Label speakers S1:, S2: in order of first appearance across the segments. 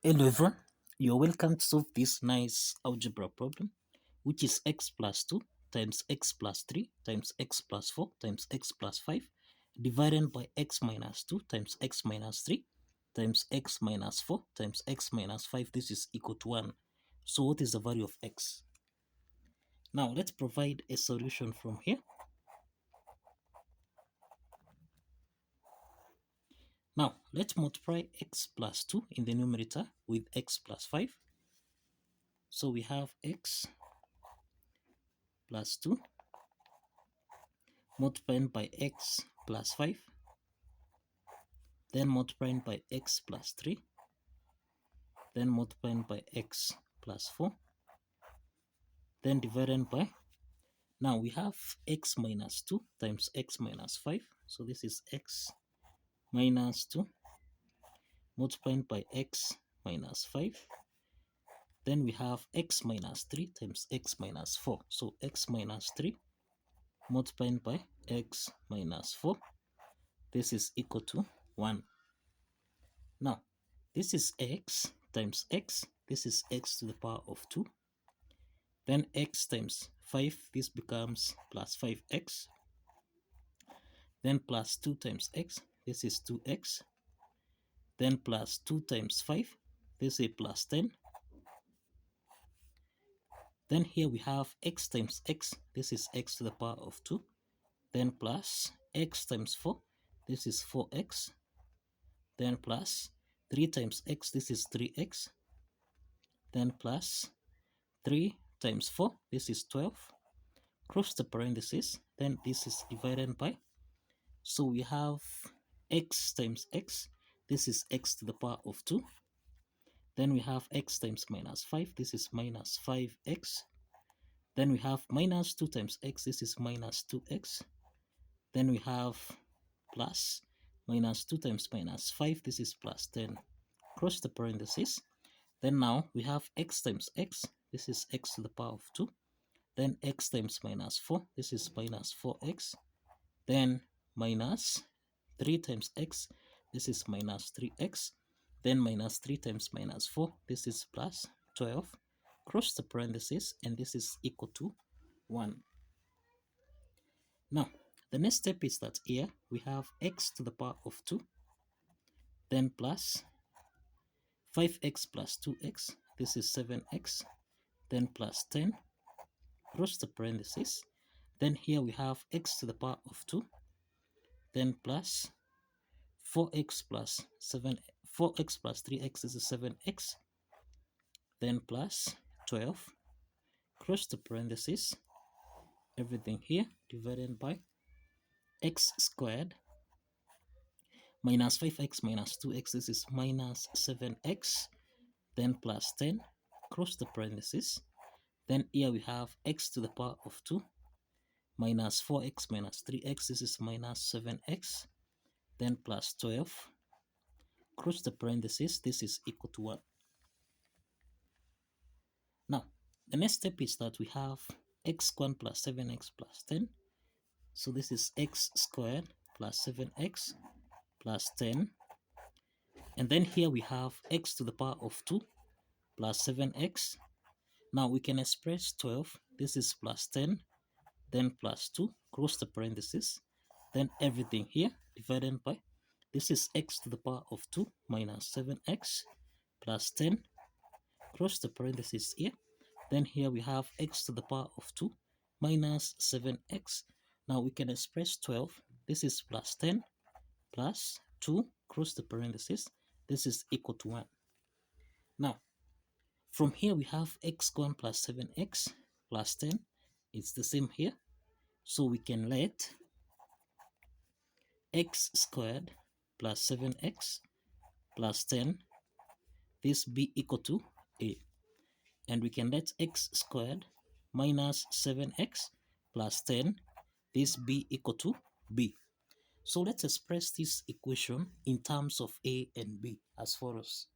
S1: Hello everyone, you're welcome to solve this nice algebra problem, which is x plus 2 times x plus 3 times x plus 4 times x plus 5 divided by x minus 2 times x minus 3 times x minus 4 times x minus 5. This is equal to 1. So what is the value of x? Now let's provide a solution from here. Now let's multiply x plus 2 in the numerator with x plus 5. So we have x plus 2 multiplied by x plus 5, then multiplied by x plus 3, then multiplied by x plus 4, then divided by, now we have x minus 2 times x minus 5, so this is x minus 2 multiplied by x minus 5, then we have x minus 3 times x minus 4, so x minus 3 multiplied by x minus 4, this is equal to 1. Now, this is x times x, this is x to the power of 2. Then x times 5, this becomes plus 5x. Then plus 2 times x, this is 2x. Then plus 2 times 5, this is plus 10. Then here we have x times x, this is x to the power of 2. Then plus x times 4, this is 4x. Then plus 3 times x, this is 3x. Then plus 3 times 4, this is 12. Cross the parentheses, then this is divided by. So we have x times x, this is x to the power of 2. Then we have x times minus 5, this is minus 5x. Then we have minus 2 times x, this is minus 2x. Then we have plus minus 2 times minus 5, this is plus 10. Cross the parentheses. Then now we have x times x, this is x to the power of 2. Then x times minus 4, this is minus 4x. Then minus 3 times x, this is minus 3x. Then minus 3 times minus 4, this is plus 12. Cross the parentheses, and this is equal to 1. Now, the next step is that here we have x to the power of 2, then plus 5x plus 2x, this is 7x, then plus 10, cross the parentheses. Then here we have x to the power of 2, then plus 4x plus 3x, this is 7x, then plus 12, cross the parentheses, everything here divided by x squared minus 5x minus 2x, this is minus 7x, then plus 10, cross the parentheses. Then here we have x to the power of 2 minus 4x minus 3x, this is minus 7x, then plus 12, cross the parentheses, this is equal to 1. Now, the next step is that we have x squared plus 7x plus 10. So this is x squared plus 7x plus 10. And then here we have x to the power of 2 plus 7x. Now we can express 12. This is plus 10, then plus 2, cross the parentheses. Then everything here divided by, this is x to the power of 2 minus 7x plus 10, cross the parentheses here. Then here we have x to the power of 2 minus 7x. Now we can express 12. This is plus 10 plus 2, cross the parentheses. This is equal to 1. Now, from here we have x squared plus 7x plus 10. It's the same here. So we can let x squared plus 7x plus 10, this be equal to a. And we can let x squared minus 7x plus 10, this be equal to b. So let's express this equation in terms of a and b as follows.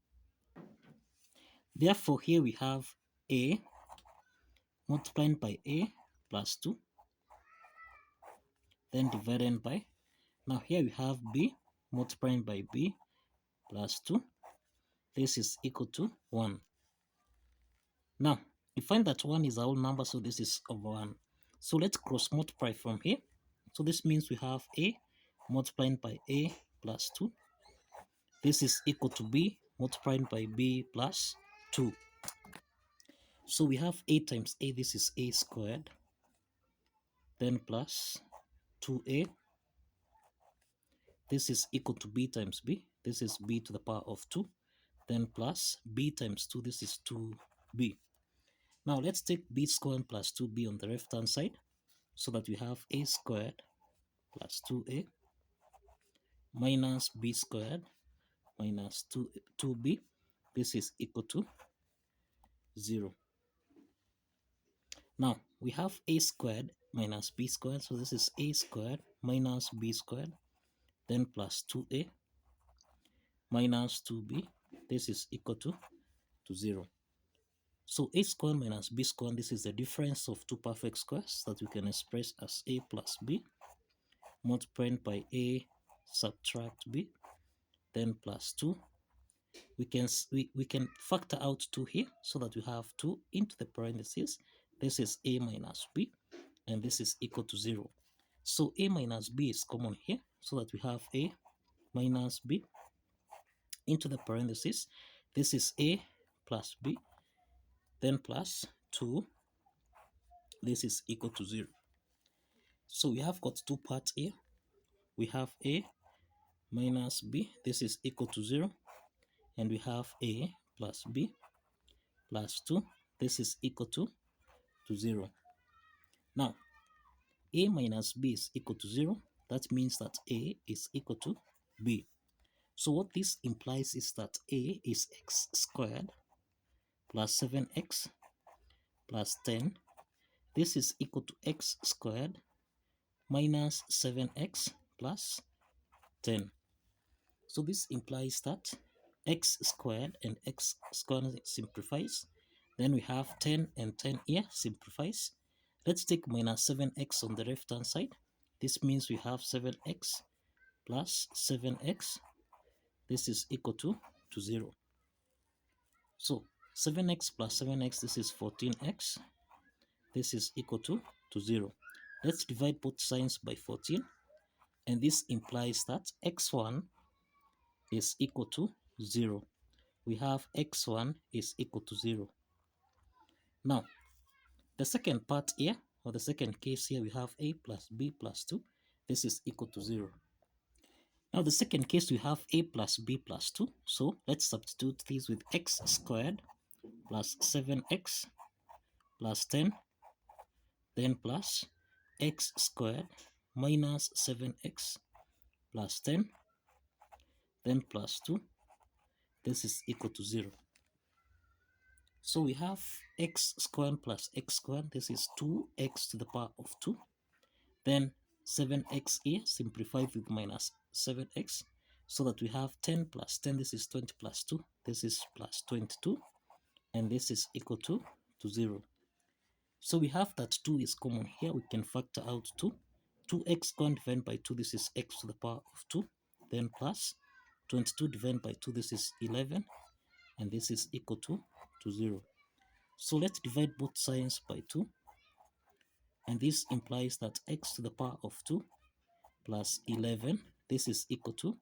S1: Therefore, here we have a multiplied by a plus 2, then divided by, now here we have b multiplied by b plus 2, this is equal to 1. Now, you find that 1 is a whole number, so this is over 1. So let's cross multiply from here. So this means we have a multiplied by a plus 2. This is equal to b multiplied by b plus 2. So we have a times a, this is a squared, then plus 2a. This is equal to b times b. This is b to the power of 2. Then plus b times 2, this is 2b. Now let's take b squared plus 2b on the left hand side, so that we have a squared plus 2a minus b squared minus 2b. This is equal to 0. Now we have a squared minus b squared, so this is a squared minus b squared, then plus 2a minus 2b. This is equal to 0. So a squared minus b squared, this is the difference of two perfect squares that we can express as a plus b multiplied by a subtract b, then plus 2. We can factor out 2 here, so that we have 2 into the parentheses. This is a minus b, and this is equal to 0. So a minus b is common here, so that we have a minus b into the parentheses. This is a plus b, then plus 2. This is equal to 0. So we have got two parts here. We have a minus b, this is equal to 0. And we have a plus b plus 2, this is equal to 0. Now, a minus b is equal to 0. That means that a is equal to b. So what this implies is that a is x squared plus 7x plus 10. This is equal to x squared minus 7x plus 10. So this implies that x squared and x squared simplifies. Then we have 10 and 10 here simplifies. Let's take minus 7x on the left hand side. This means we have 7x plus 7x. This is equal to 0. So 7x plus 7x, this is 14x. This is equal to 0. Let's divide both signs by 14. And this implies that x1 is equal to 0. We have x1 is equal to 0. Now, the second part here, or the second case here, we have a plus b plus 2. This is equal to 0. Now, the second case, we have a plus b plus 2. So, let's substitute these with x squared plus 7x plus 10, then plus x squared minus 7x plus 10, then plus 2. This is equal to 0. So we have x squared plus x squared. This is 2x to the power of 2. Then 7x here simplified with minus 7x, so that we have 10 plus 10. This is 20 plus 2. This is plus 22. And this is equal to 0. So we have that 2 is common here. We can factor out 2. 2x squared divided by 2. This is x to the power of 2. Then plus 22 divided by 2. This is 11. And this is equal to 0. So let's divide both signs by 2. And this implies that x to the power of 2 plus 11, this is equal to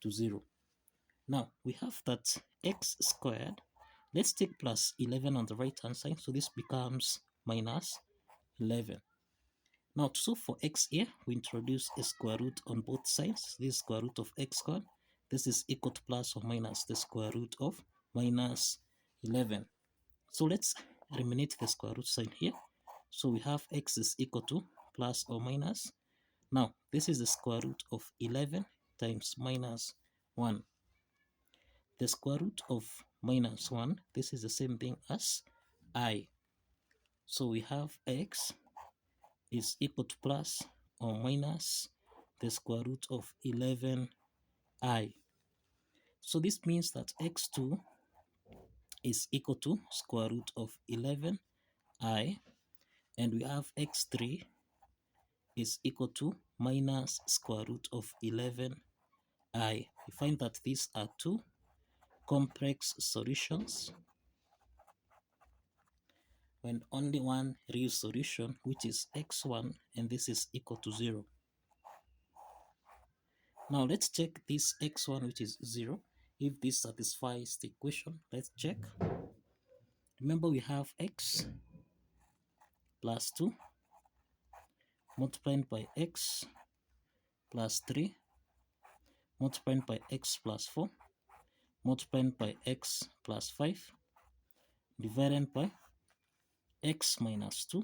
S1: 0. Now, we have that x squared. Let's take plus 11 on the right hand side. So this becomes minus 11. Now, to solve for x here, we introduce a square root on both sides. This is square root of x squared. This is equal to plus or minus the square root of minus 11. So let's eliminate the square root sign here. So we have x is equal to plus or minus. Now, this is the square root of 11 times minus 1. The square root of minus 1, this is the same thing as I. So we have x is equal to plus or minus the square root of 11i. So this means that x2 is equal to square root of 11i, and we have x3 is equal to minus square root of 11i. We find that these are two complex solutions, and only one real solution, which is x1, and this is equal to 0. Now let's check this x1, which is 0, if this satisfies the equation. Let's check. Remember, we have x plus 2 multiplied by x plus 3 multiplied by x plus 4 multiplied by x plus 5 divided by x minus 2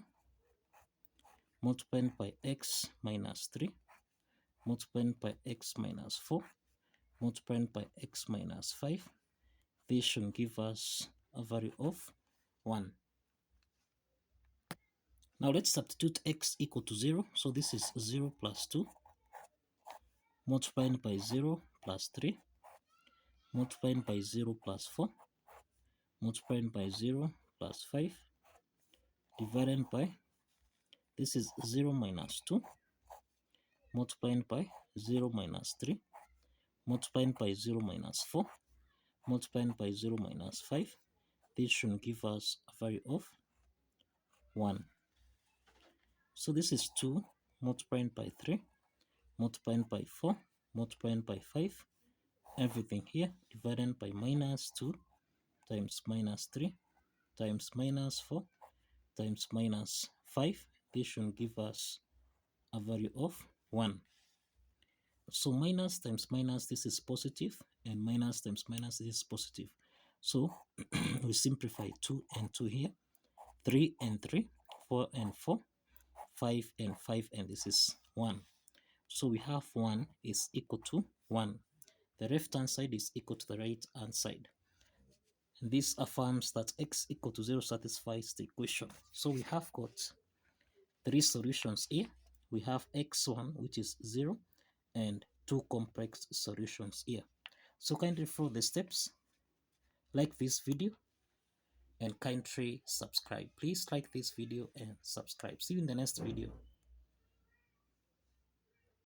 S1: multiplied by x minus 3 multiplied by x minus 4 multiplied by x minus 5. This should give us a value of 1. Now let's substitute x equal to 0. So this is 0 plus 2 multiplied by 0 plus 3 multiplied by 0 plus 4 multiplied by 0 plus 5 divided by, this is 0 minus 2 multiplied by 0 minus 3 multiplied by 0 minus 4 multiplied by 0 minus 5. This should give us a value of 1. So this is 2 multiplied by 3 multiplied by 4 multiplied by 5, everything here, divided by minus 2 times minus 3 times minus 4 times minus 5. This should give us a value of 1. So minus times minus, this is positive, and minus times minus, this is positive. So we simplify 2 and 2 here, 3 and 3, 4 and 4, 5 and 5, and this is 1. So we have 1 is equal to 1. The left hand side is equal to the right hand side. And this affirms that x equal to 0 satisfies the equation. So we have got 3 solutions here. We have x1, which is 0, and 2 complex solutions here. So kindly follow the steps, like this video, and kindly subscribe. Please like this video and subscribe. See you in the next video.